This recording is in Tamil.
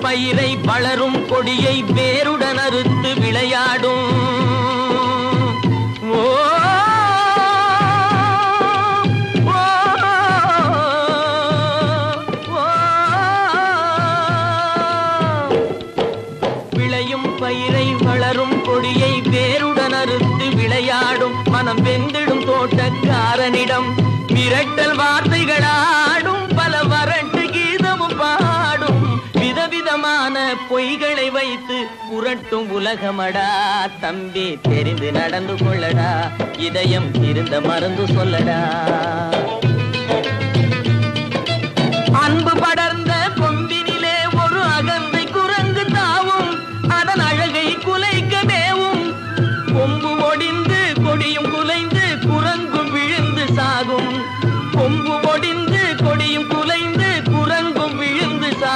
பயிரை வளரும் கொடியை வேருடன் அறுத்து விளையாடும். ஓ விளையும் பயிரை வளரும் கொடியை வேருடன் அறுத்து விளையாடும். மனம் வெந்திடும் தோட்டக்காரனிடம் மிரட்டல் வார்த்தைகளாடும். பல வரட்டு கீதமும் பாடும். விதவிதமான பொய்களை வைத்து புரட்டும் உலகமடா. தம்பி தெரிந்து நடந்து கொள்ளடா. இதயம் இருந்த மறந்து சொல்லடா. அன்பு படர்